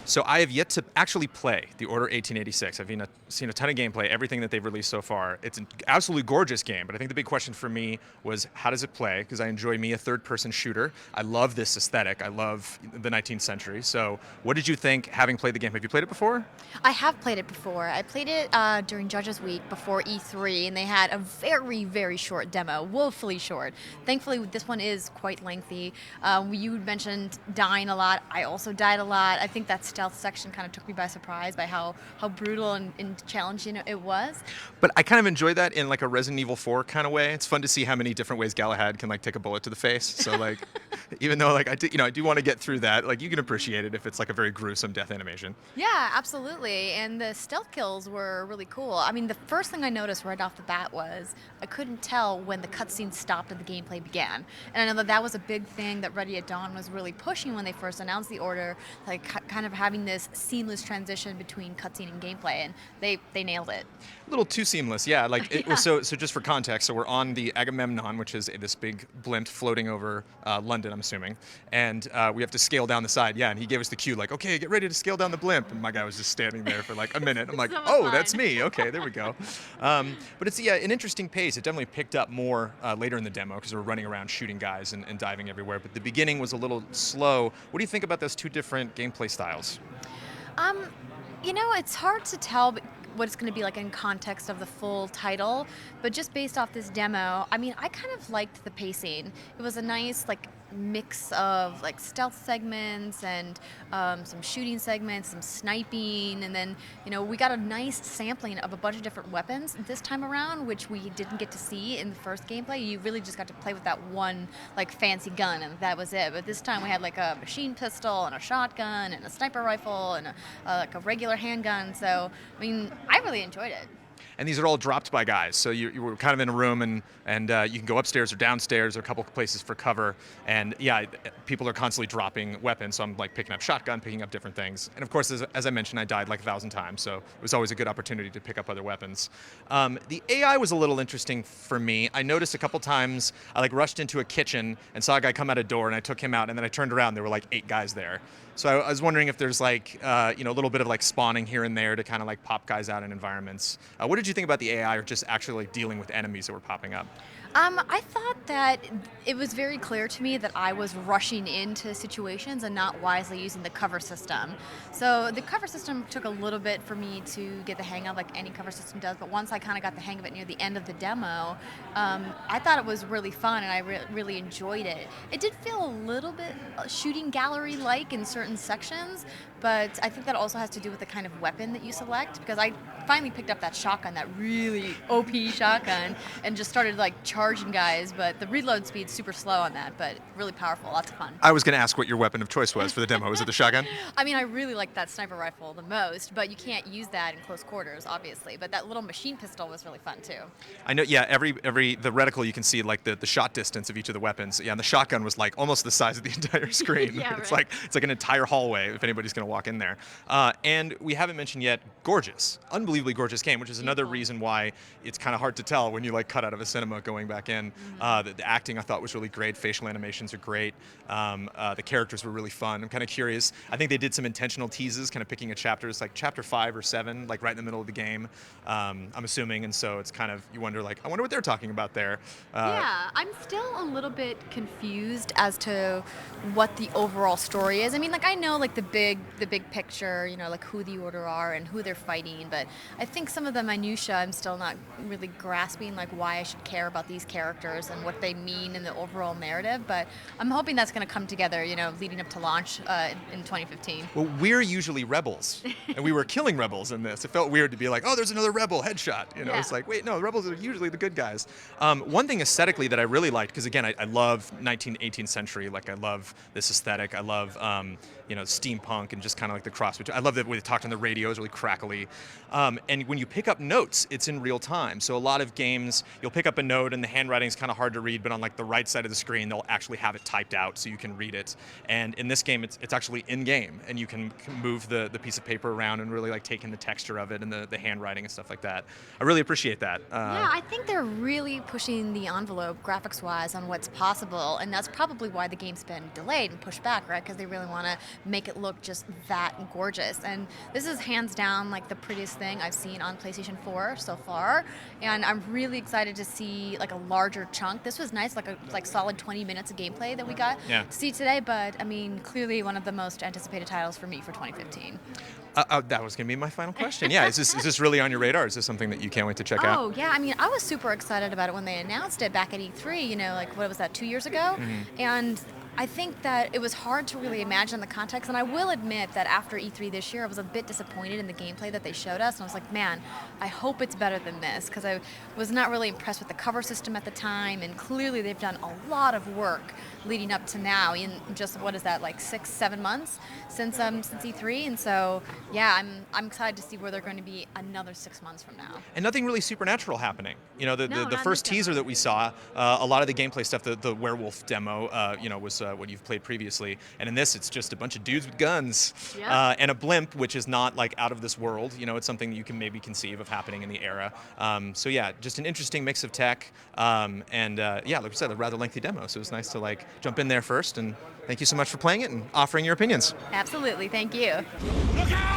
So I have yet to actually play The Order 1886. I've seen a ton of gameplay, everything that they've released so far. It's an absolutely gorgeous game, but I think the big question for me was how does it play? Because I enjoy a third-person shooter. I love this aesthetic. I love the 19th century. So what did you think having played the game? Have you played it before? I have played it before. I played it during Judges Week before E3, and they had a very, very short demo, woefully short. Thankfully, this one is quite lengthy. You mentioned dying a lot. I also died a lot. I think that stealth section kind of took me by surprise by how brutal and challenging it was. But I kind of enjoy that in like a Resident Evil 4 kind of way. It's fun to see how many different ways Galahad can like take a bullet to the face. So like, even though like I do want to get through that, like you can appreciate it if it's like a very gruesome death animation. Yeah, absolutely. And the stealth kills were really cool. I mean, the first thing I noticed right off the bat was I couldn't tell when the cutscene stopped and the gameplay began. And I know that was a big thing that Ready at Dawn was really pushing when they first announced the Order, like kind of having this seamless transition between cutscene and gameplay, and they nailed it. A little too seamless, yeah. Like it was so just for context, so we're on the Agamemnon, which is this big blimp floating over London, I'm assuming, and we have to scale down the side. Yeah, and he gave us the cue, like, okay, get ready to scale down the blimp, and my guy was just standing there for like a minute. I'm like, oh, that's me. Okay, there we go. But it's an interesting pace. It definitely picked up more later in the demo because we're running around shooting guys and diving everywhere. But the beginning was a little slow. What do you think about those two different gameplay styles? It's hard to tell what it's going to be like in context of the full title, but just based off this demo, I mean, I kind of liked the pacing. It was a nice like mix of like stealth segments and some shooting segments, some sniping, and then we got a nice sampling of a bunch of different weapons this time around, which we didn't get to see in the first gameplay. You really just got to play with that one like fancy gun, and that was it. But this time we had like a machine pistol and a shotgun and a sniper rifle and like a regular handgun. So I mean, I really enjoyed it. And these are all dropped by guys. So you were kind of in a room, and you can go upstairs or downstairs, or a couple of places for cover. And yeah, people are constantly dropping weapons. So I'm like picking up shotgun, picking up different things. And of course, as I mentioned, I died like 1,000 times. So it was always a good opportunity to pick up other weapons. The AI was a little interesting for me. I noticed a couple times I like rushed into a kitchen and saw a guy come out a door, and I took him out. And then I turned around, there were like 8 guys there. So I was wondering if there's like a little bit of like spawning here and there to kind of like pop guys out in environments. What did you think about the AI, or just actually like dealing with enemies that were popping up? I thought that it was very clear to me that I was rushing into situations and not wisely using the cover system. So the cover system took a little bit for me to get the hang of, like any cover system does, but once I kind of got the hang of it near the end of the demo, I thought it was really fun, and I really enjoyed it. It did feel a little bit shooting gallery-like in certain sections, but I think that also has to do with the kind of weapon that you select, because I finally picked up that shotgun, that really OP shotgun, and just started like charging guys, but the reload speed's super slow on that, but really powerful, lots of fun. I was going to ask what your weapon of choice was for the demo. Was it the shotgun? I mean, I really like that sniper rifle the most, but you can't use that in close quarters, obviously, but that little machine pistol was really fun too. I know, yeah, the reticle you can see like the shot distance of each of the weapons. Yeah, and the shotgun was like almost the size of the entire screen. Yeah, it's right. like an entire hallway if anybody's going to walk in there. And we haven't mentioned yet, gorgeous, unbelievably gorgeous game, which is another reason why it's kind of hard to tell when you like cut out of a cinema going back in. The acting I thought was really great. Facial animations are great. The characters were really fun. I'm kind of curious. I think they did some intentional teases, kind of picking a chapter. It's like chapter 5 or 7, like right in the middle of the game. I'm assuming, and so it's kind of, you wonder like, I wonder what they're talking about there. Yeah, I'm still a little bit confused as to what the overall story is. I mean, like I know like the big picture, like who the Order are and who they're fighting, but I think some of the minutia I'm still not really grasping, like why I should care about these characters and what they mean in the overall narrative. But I'm hoping that's going to come together, leading up to launch in 2015. Well, we're usually rebels, and we were killing rebels in this. It felt weird to be like, oh, there's another rebel, headshot. Yeah. It's like, wait, no, rebels are usually the good guys. One thing aesthetically that I really liked, because again, I love 18th century, like I love this aesthetic. I love, steampunk and just kind of like the cross. I love that when they talked on the radio, is really crackly. And when you pick up notes, it's in real time. So a lot of games, you'll pick up a note and the handwriting is kind of hard to read, but on like the right side of the screen, they'll actually have it typed out so you can read it. And in this game, it's actually in game, and you can move the piece of paper around and really like take in the texture of it and the handwriting and stuff like that. I really appreciate that. Yeah, I think they're really pushing the envelope graphics-wise on what's possible, and that's probably why the game's been delayed and pushed back, right? Because they really want to make it look just that gorgeous. And this is hands down like the prettiest thing I've seen on PlayStation 4 so far, and I'm really excited to see like a larger chunk. This was nice, like a solid 20 minutes of gameplay that we got to see today. But I mean, clearly one of the most anticipated titles for me for 2015. That was going to be my final question. Yeah, is this really on your radar? Is this something that you can't wait to check out? Oh, yeah. I mean, I was super excited about it when they announced it back at E3, like what was that, 2 years ago? And I think that it was hard to really imagine the context, and I will admit that after E3 this year, I was a bit disappointed in the gameplay that they showed us, and I was like, man, I hope it's better than this, because I was not really impressed with the cover system at the time, and clearly they've done a lot of work leading up to now in just, what is that, like 6-7 months since E3, and so, yeah, I'm excited to see where they're going to be another 6 months from now. And nothing really supernatural happening. No, The not in first this teaser demo. that we saw, a lot of the gameplay stuff, the werewolf demo, was what you've played previously. And in this, it's just a bunch of dudes with guns and a blimp, which is not like out of this world. It's something that you can maybe conceive of happening in the era. So yeah, just an interesting mix of tech. Yeah, like I said, a rather lengthy demo. So it was nice to like jump in there first. And thank you so much for playing it and offering your opinions. Absolutely. Thank you. Look out!